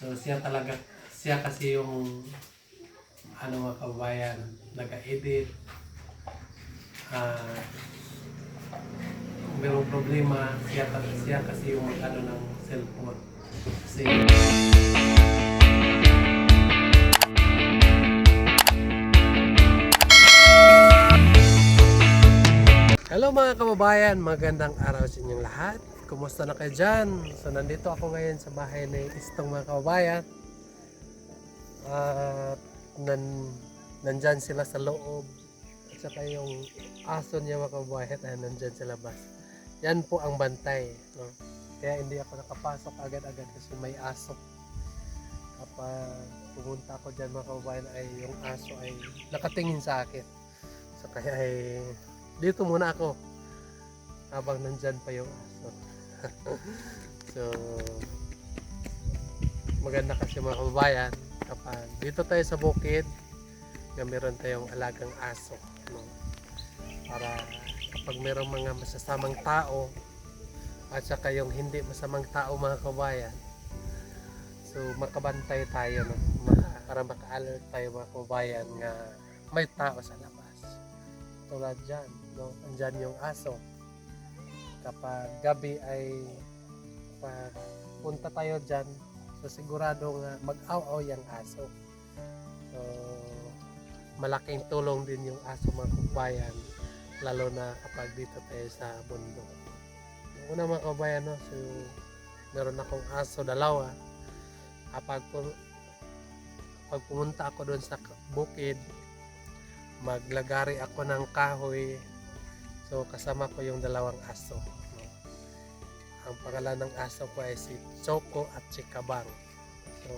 So siya kasi yung mga kabayan, nag-edit. Ah, kung mayroong problema, siya kasi yung ng cellphone. Kasi hello mga kababayan, magandang araw sa inyong lahat. Kumusta na kayo dyan? So nandito ako ngayon sa bahay ni Istong mga kababayan. At nandyan sila sa loob. At saka yung aso niya mga kababayan ay nandyan sa labas. Yan po ang bantay. No? Kaya hindi ako nakapasok agad-agad kasi may aso. Kapag pumunta ako dyan mga kababayan ay yung aso ay nakatingin sa akin. So kaya ay dito muna ako habang nandyan pa yung aso. So maganda kasi mga kababayan kapag dito tayo sa bukid na meron tayong alagang aso, no? Para kapag merong mga masasamang tao at saka yung hindi masamang tao mga kababayan, so makabantay tayo, no? Para maka-alert tayo mga kababayan nga may tao sa labas. Tulad dyan, no? Andyan yung aso. Kapag gabi ay pag punta tayo dyan, so sigurado nga mag-aw-aw yung aso. So malaking tulong din yung aso mga kabayan, lalo na kapag dito tayo sa bundok. Yung una mga kabayan, no? So meron akong aso, dalawa. Kapag pumunta ako doon sa bukid, maglagari ako ng kahoy. So kasama ko yung dalawang aso. No? Ang pangalan ng aso ko ay si Choco at si Kabang. So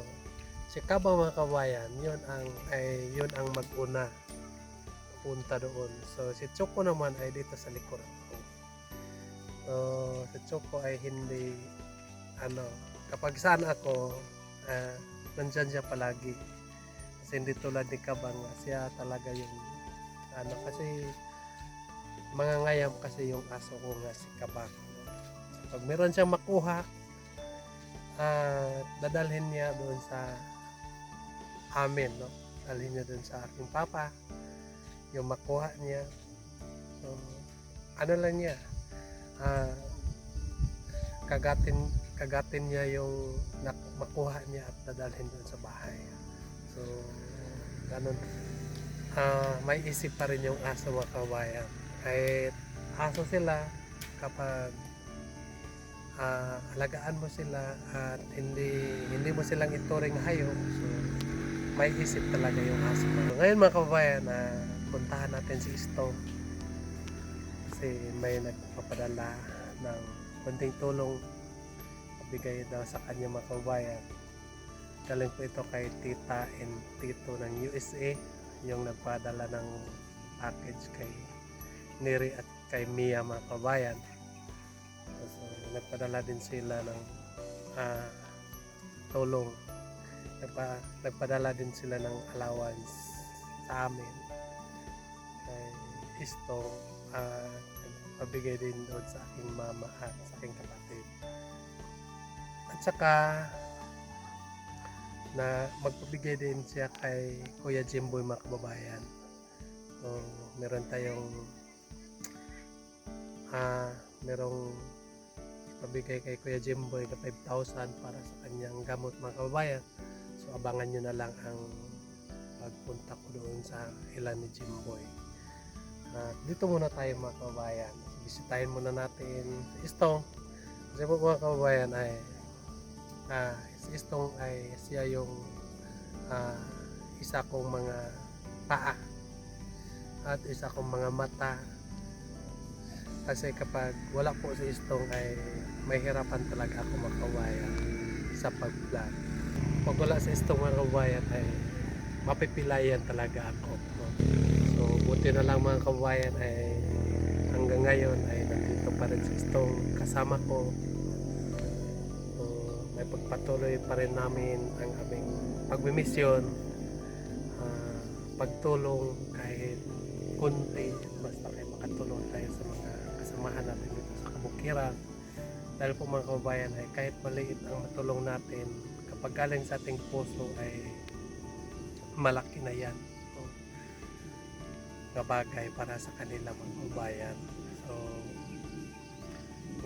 si Kabang mga kabayan, yun ang mag-una punta doon. So si Choco naman ay dito sa likuran ko. So si Choco ay hindi kapag saan ako, nandyan siya palagi. Kasi hindi tulad ni Kabang, siya talaga yung kasi mga ngayam kasi yung aso ko nga si Kabang. Pag meron siyang makuha, dadalhin niya doon sa amin, no? Dalhin niya doon sa aking papa yung makuha niya. So lang niya, kagatin niya yung makuha niya at dadalhin doon sa bahay. So ganun, may isip pa rin yung aso mga kabayan. Kahit aso sila, kapag alagaan mo sila at hindi mo silang ituring hayop, so may isip talaga yung aso. So, ngayon mga kabayan, puntahan natin si Istong kasi may nagpapadala ng konting tulong, bigay daw sa kanya mga kabayan. Galing po ito kay tita and tito ng USA, yung nagpadala ng package kay Neri at kay Mia mga kabayan. So nagpadala din sila ng tulong. Nagpadala din sila ng allowance sa amin kay Istong, pabigay din doon sa aking mama at sa aking kapatid. At saka na magpabigay din siya kay Kuya Jimboy mga kababayan. So meron tayong merong pabigay kay Kuya Jimboy na 5,000 para sa kanyang gamot mga kababayan. So abangan nyo na lang ang pagpunta ko doon sa ilan ni Jimboy. Dito muna tayo mga kababayan. Bisitahin muna natin si Istong. Kasi po mga kababayan ay si Istong ay siya yung isa kong mga paa at isa kong mga mata. Kasi kapag wala po si Istong ay mahirapan talaga ako mga kababayan sa pag-vlog. Pag wala si Istong mga kababayan ay mapipilayan talaga ako, no? So buti na lang mga kababayan ay hanggang ngayon ay nandito pa rin si Istong kasama ko. So may pagpatuloy pa rin namin ang aming pagmimisyon, pagtulong kahit kunti, basta kayo makatulong tayo sa mga kasamahan natin dito sa kabukiran. Dahil po mga kababayan ay kahit maliit ang matulong natin pag galing sa ating puso ay malaki na yan. So, nga bagay para sa kanila mga kabayan. So,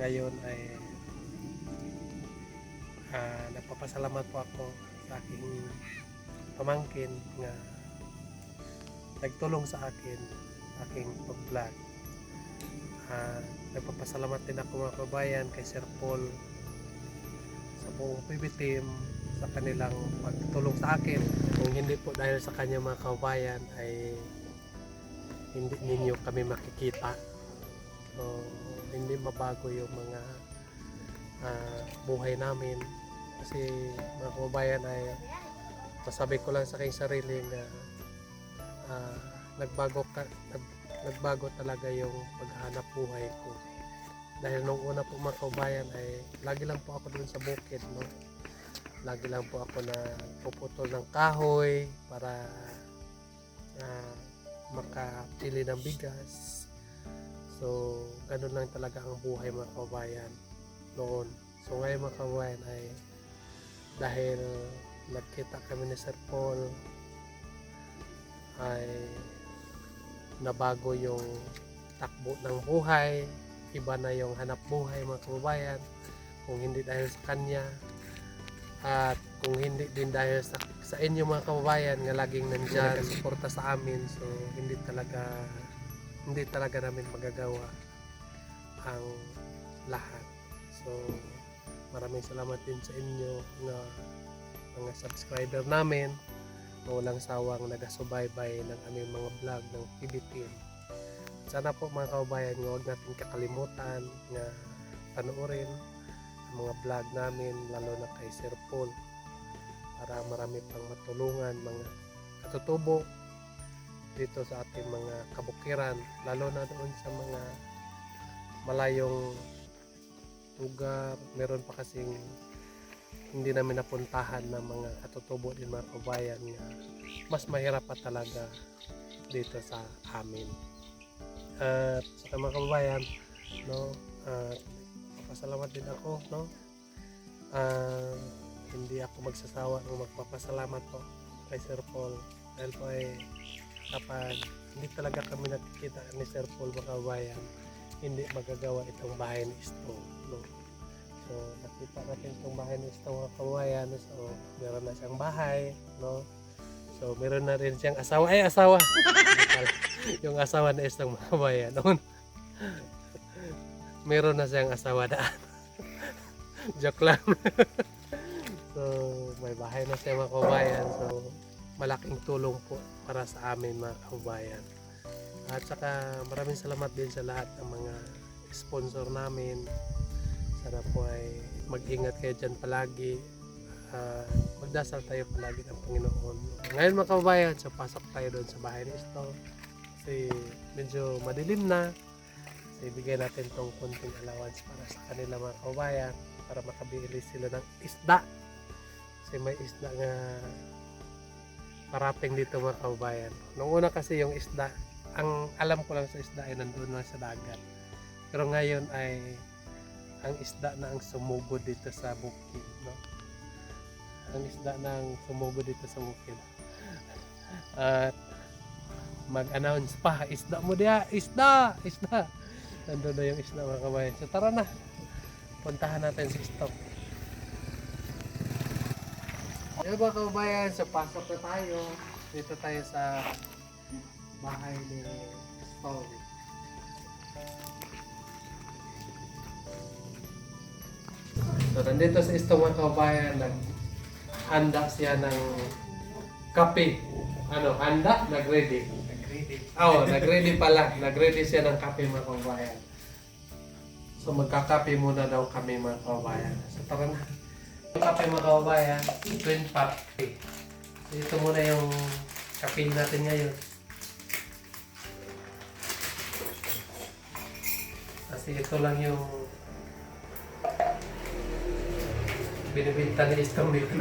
ngayon ay nagpapasalamat po ako sa aking pamangkin nga nagtulong sa akin sa aking pag-vlog. Nagpapasalamat din ako mga kabayan kay Sir Paul sa buong PB team sa kanilang pagtulong sa akin. Kung hindi po dahil sa kanya mga kabayan ay hindi ninyo kami makikita. So, hindi mabago yung mga buhay namin kasi mga kabayan ay masabi ko lang sa aking sarili na nagbago talaga yung paghahanap buhay ko. Dahil nung una po mga kabayan ay lagi lang po ako dun sa bukid, no? Lagi lang po ako na puputol ng kahoy para makapili ng bigas. So ganun lang talaga ang buhay mga kabayan noon. So ngayon mga kabayan ay dahil nagkita kami ni Sir Paul ay nabago yung takbo ng buhay, iba na yung hanap buhay mga kababayan. Kung hindi dahil sa kanya at kung hindi din dahil sa inyo mga kababayan nga laging nandyan suporta sa amin, so hindi talaga namin magagawa ang lahat. So maraming salamat din sa inyo nga mga subscriber namin na walang sawang nagasubaybay ng aming mga vlog ng PB team. Sana po mga kababayan, huwag natin kakalimutan na panoorin ang mga vlog namin, lalo na kay Sir Paul, para marami pang matulungan mga katutubo dito sa ating mga kabukiran, lalo na doon sa mga malayong lugar. Meron pa kasing hindi namin napuntahan ng mga katutubo din mga kabayan nga mas mahirap pa talaga dito sa amin. At sa mga kababayan, no, papasalamat din ako, no. Hindi ako magsasawa ng magpapasalamat po kay Sir Paul dahil po ay kapag hindi talaga kami nakikita ni Sir Paul mga kabayan, hindi magagawa itong bahay ni Isto, no. So nakita natin itong bahay ni Isto mga kabayan. So meron na siyang bahay, no. So meron na rin siyang asawa. Ay, asawa! Yung asawa na Isto mga kabayan noon. Meron na siyang asawa daan. Joke lang. So may bahay na siya mga kabayan. So malaking tulong po para sa amin mga kabayan. At saka maraming salamat din sa lahat ng mga sponsor namin. Sana po ay mag-ingat kayo dyan palagi. Magdasal tayo palagi ng Panginoon. Ngayon mga kabayan, so pasok tayo doon sa bahay ni Isto. Kasi medyo madilim na. So ibigay natin tong konting allowance para sa kanila mga kabayan, para makabili sila ng isda. Kasi may isda nga parating dito mga kabayan. Nung una kasi yung isda, ang alam ko lang sa isda ay nandun lang sa dagat. Pero ngayon ay ang isda na ang sumugod dito sa bukid, no? Ang isda na ang sumugod dito sa bukid. At mag-announce pa, isda mo diya, isda, isda. Nandun na yung isda mga kabayan. So tara na, puntahan natin sa stock. Yung mga kabayan, so pasok na tayo. Dito tayo sa bahay ni Stone. So nandito sa Isto mga kabayan, naghanda siya ng kape. Ano, handa? Nag-ready? Nag-ready. Oo, nag-ready pala. Nag-ready siya ng kape mga kabayan. So magkakape muna daw kami mga kabayan. So tara na. Yung kape mga kabayan, twin pot. So ito muna yung kape natin ngayon. Kasi ito lang yung binibinta ni Istong dito.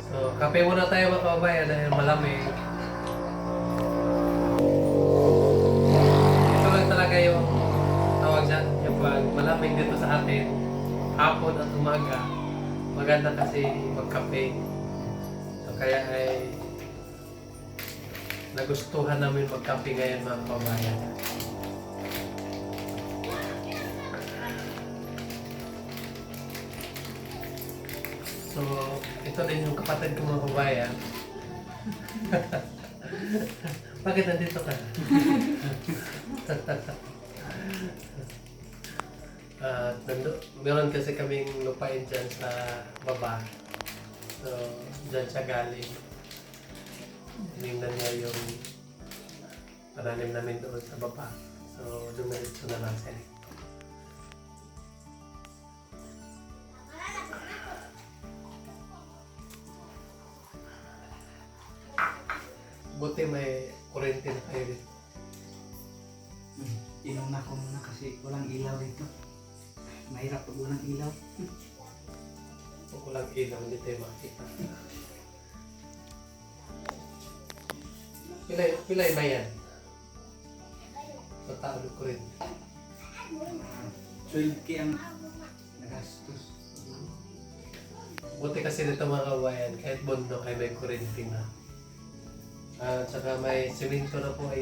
So, kape muna tayo mga kababayan dahil malamig. Ito lang talaga yung tawag dyan, yung pag malamig dito sa atin, hapon at umaga, maganda kasi magkape. So, kaya ay nagustuhan namin magkape ngayon mga kababayan. So, ito din yung kapatid ko mga kababayan. Bakit nandito ka? Meron kasi kaming lupain dyan sa baba. So, dyan siya galing. Tinignan niya yung pananim namin doon sa baba. So, dumiretso na lang siya. Buti may kurente na kayo dito. Inuna ko muna kasi walang ilaw dito. Mahirap pag walang ilaw. Pag walang ilaw, hindi tayo makita. Pilay ba yan? Sa tao ng kurente. 12K ang nagastos. Buti kasi dito mga kabayan, kahit bundok ay may kurente na. At saka may simento na po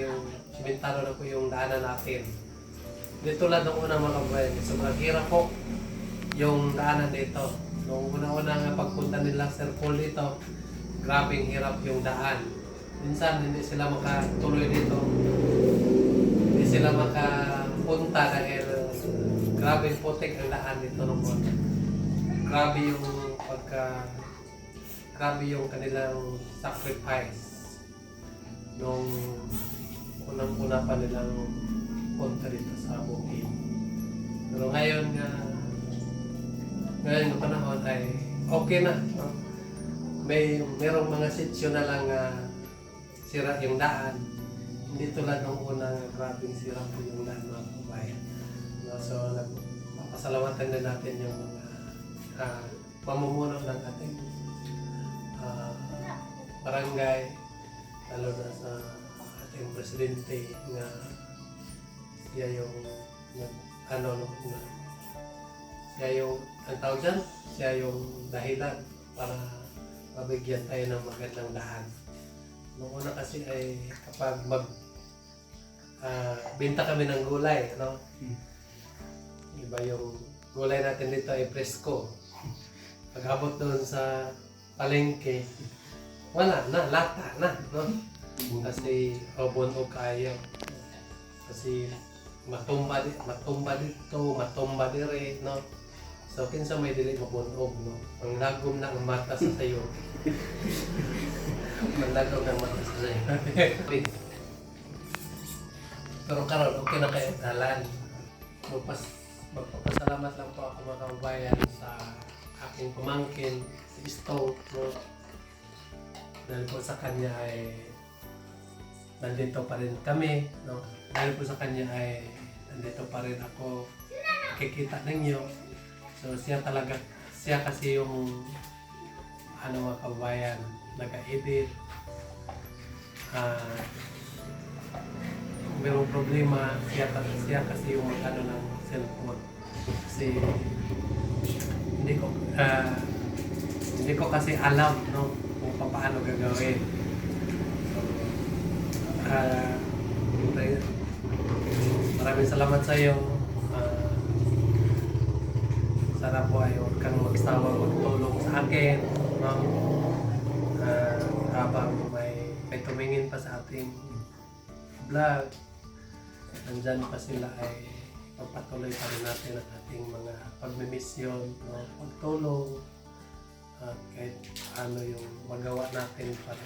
simentado na po yung daanan natin. Dito lang nung unang mga kabayan, sobrang hirap po yung daanan dito. Nung una-una nga pagpunta nila Sir Paul dito, grabing hirap yung daan. Minsan hindi sila makatuloy dito. Hindi sila makapunta dahil grabing putik ang daan dito noon. Grabe yung kanilang sacrifice nung unang-una pa nilang punta dito sa bukid. Pero ngayon ng panahon ay okay na. No? Merong mga sityo na lang sira yung daan. Hindi tulad nung unang grabing sira po yung daan mga kabayan. No? So, pasalamatan din natin yung mga mamumuno ng ating barangay, lalo na sa ating presidente nga siya yung ang tawag dyan, siya yung dahilan para mabigyan tayo ng magandang daan. Noong una kasi ay kapag binta kami ng gulay, ano? Iba yung gulay natin dito ay presko. Pag-abot doon sa palengke, wala na, lata na, no? Kasi bunog kayo. Kasi matumba dito, matumba dire, no? So kinsa may dili mabunog, no? Ang lagom na ang mata sa sayo. Ang lagom na ang mata sa sayo. Pero karon okay na kayo dalan. Magpapasalamat lang po ako mga kababayan sa aking pamangkin, si Stone, no? Dahil po sa kanya ay nandito pa rin kami, no? Dahil po sa kanya ay nandito pa rin ako, nakikita ninyo. So siya kasi yung mga kababayan, nag-edit. Kung mayroong problema, siya kasi yung ng cellphone. Kasi hindi ko kasi alam, no, kung paano gagawin. Maraming salamat sa iyo. Sana po ay huwag kang magsawa magtulong sa akin, no? Habang may tumingin pa sa ating vlog, nandyan pa sila ay pagpatuloy pa rin natin ang ating mga pagmimisyon, no? Pagtulong, at kahit ano yung magawa natin para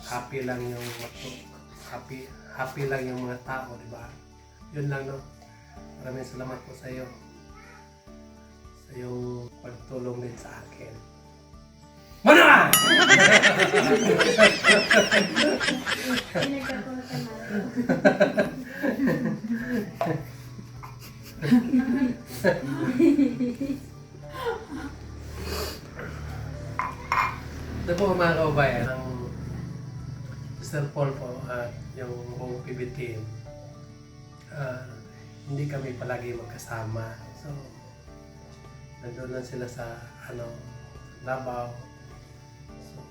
happy lang yung mga tao, di ba? Yun lang, no? Maraming salamat po sa iyo sa iyong pagtulong din sa akin. Mana! Ito po mga kaubayan, ang Sir Paul po at yung buong PB team. Hindi kami palagi magkasama. So, nandun lang sila sa Davao. So,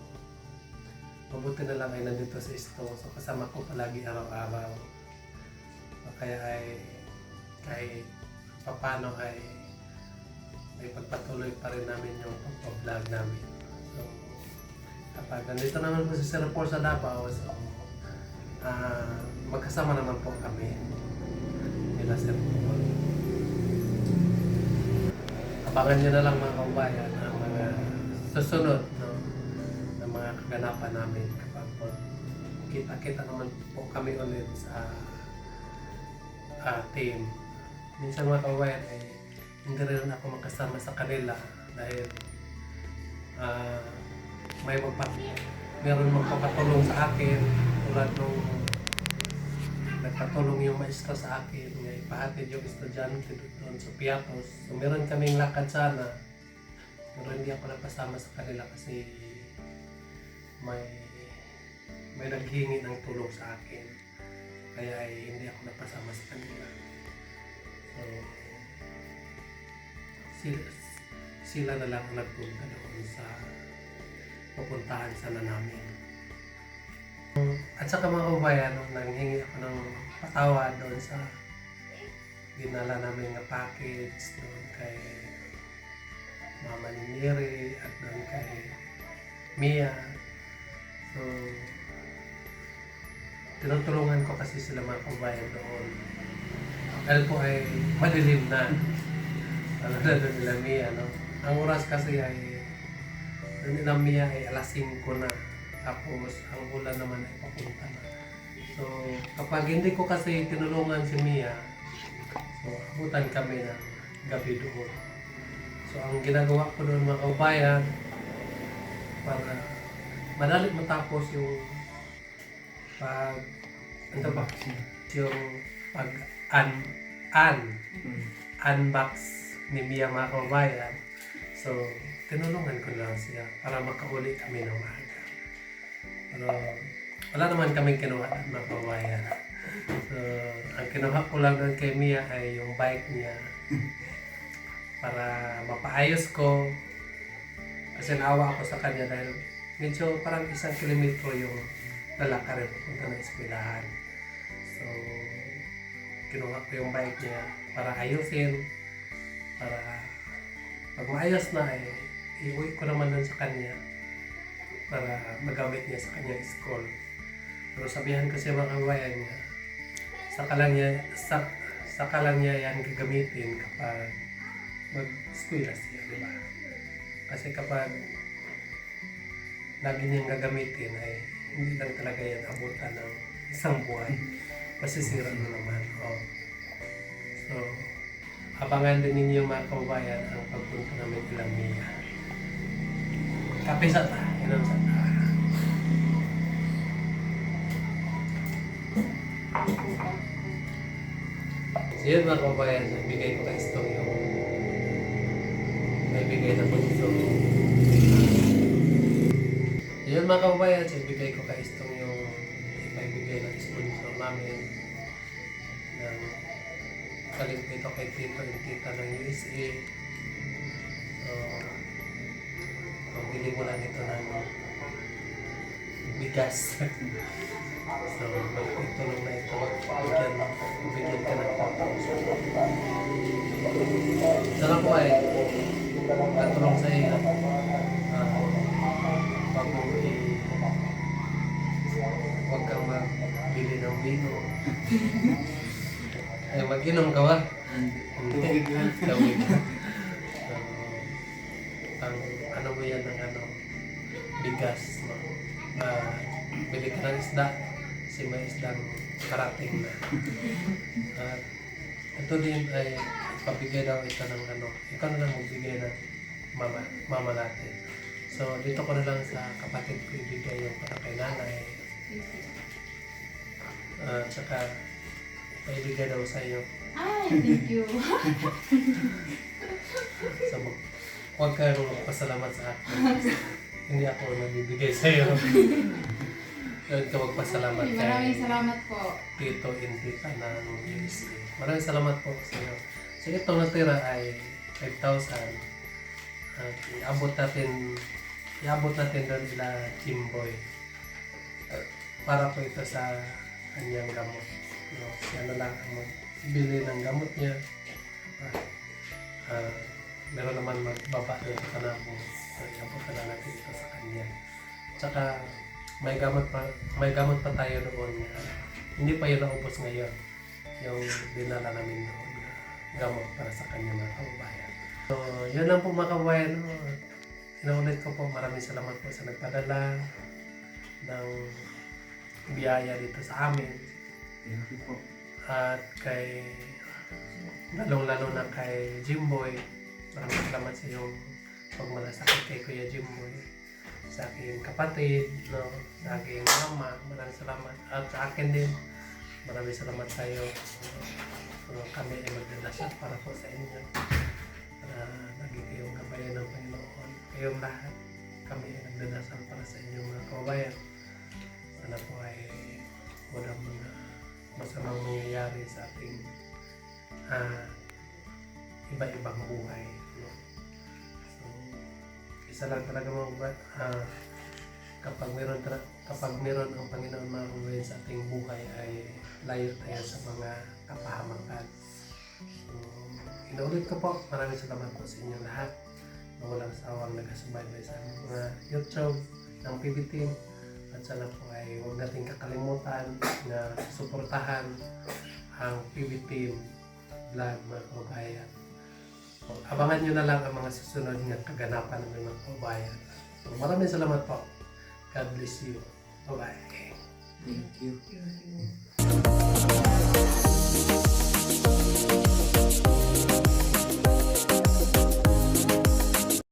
mabuti na lang ay nandito sa Isto. So, kasama ko palagi araw-araw. So, kaya ay kahit papano ay may pagpatuloy pa rin namin yung pag-vlog namin. So, kapag nandito naman po si Sir Paul sa Davao, so, magkasama naman po kami nila Sir Paul. Abangan nyo na lang mga kaubayan ang mga susunod ng mga kaganapan namin kapag po kita-kita naman po kami ulit sa team. Minsan mga kaubayan ay hindi rin ako magkasama sa kanila dahil meron magpapatulong sa akin tulad nung nagpatulong yung maestro sa akin nga ipahatid yung estudyante doon sa Piatos. So meron kaming lakad sana pero hindi ako napasama sa kanila kasi may naghingi ng tulong sa akin kaya ay hindi ako napasama sa kanila. So sila na lang ang nagpunta doon sa pupuntahan sana namin. At saka mga kaubayan, nanghingi ako ng patawad doon sa dinala namin na package doon kay Mama ni Miri at doon kay Mia. So, tinutulungan ko kasi sila mga kaubayan doon. Dahil po ay madilim na. Ano na doon nila Mia, no? Ang oras kasi ay doon nila Mia ay alas 5 na. Tapos ang ulan naman ay papunta na. So kapag hindi ko kasi tinulungan si Mia, so abutan kami ng gabi doon. So ang ginagawa ko doon mga kaubayan, para madali matapos yung unbox ni Mia mga kaubayan. So tinulungan ko lang siya para makauli kami ng maaga. Pero wala naman kaming kinuha ng mga kawayan. So, ang kinuha ko lang doon kay Mia ay yung bike niya para mapaayos ko. Kasi naawa ako sa kanya dahil medyo parang 1 kilometro yung lalakarin papunta ng eskwelahan. So, kinuha ko yung bike niya para ayusin. Para pag maayos na ay iuwi ko naman doon sa kanya para magamit niya sa kanyang school. Pero sabihan ko siya mga kawayan niya, saka lang niya yan gagamitin kapag mag-eskwela siya, di ba? Kasi kapag lagi niyang gagamitin ay hindi lang talaga yan abutan ng 1 buwan. Masisira na naman. Oh. So, abangan din ninyo mga kawayan ang pagpunta namin kila Mia. Kape sa ta. Inom sa ta. So yun mga kabayan, ibigay ko kay Stong yung naibigay na bunso. Yun mga kabayan, so ibigay ko kay Stong yung naibigay na sponsor namin ng kalit dito kay Tito and Tita ng USA. So bili mo lang ito ng bigas. So, magtulong na ito. Bigyan ka ng 4,000. Sana po ay katulong sa iyo. Huwag kang magbili ng vino. Ay, mag-inom ka ba? Tubig lang. Tubig lang. Ano mo yan ng bigas, no? Bili ka ng isda kasi may isdang karating na. At ito din ay pabigay daw ito ng ikaw na lang magbigay ng mama natin. So dito ko na lang sa kapatid ko ibigay yung para kay nanay. Tsaka paibigay daw sa iyo. Ay, thank you. So Huwag kang magpasalamat sa akin. Hindi ako nabibigay sa iyo. Huwag ka magpasalamat Maraming kay salamat po. Tito and Tita ng USA. Maraming salamat po sa iyo. So itong natira ay 5,000. At iabot natin doon nila Jimboy. Para po ito sa kanyang gamot. No, siya na lang ang magbili ng gamot niya. Meron naman magbaba doon sa kanamo. So iabot na lang natin ito sa kanya. Tsaka may gamot pa tayo noon na hindi pa yun naubos ngayon. Yung dinala namin doon na gamot para sa kanya mga kababayan. So, yun lang po mga kababayan. No? Inuulit ko po, maraming salamat po sa nagpadala ng biyaya dito sa amin. Thank you po. At kay, lalong-lalo na kay Jimboy, maraming salamat sa iyong pagmalasakit kay Kuya Jimboy. Sa aking kapatid, no? Sa aking mama, maraming salamat. At sa akin din, maraming salamat sa iyo. Kami ay magdadasal para po sa inyo. Para naging kayong kabayan ng Panginoon. Kayong lahat, kami ay nagdadasal para sa inyo mga kabayan. Sana po ay walang mga masamang mangyayari sa ating iba-ibang buhay. No? So, isa lang talaga mga kapag meron ang Panginoon mga kabayan sa ating buhay ay layo tayo sa mga kapahamakan. So, inuulit ko po, maraming salamat po sa inyo lahat na walang sawang nagasubaybay sa aming mga YouTube ng PB Team. At sana po ay huwag natin kakalimutan na suportahan ang PB Team vlog mga kabayan. So, abangan nyo na lang ang mga susunod na kaganapan ng mga kabayan. So, maraming salamat po. God bless you. Bye-bye. Thank you.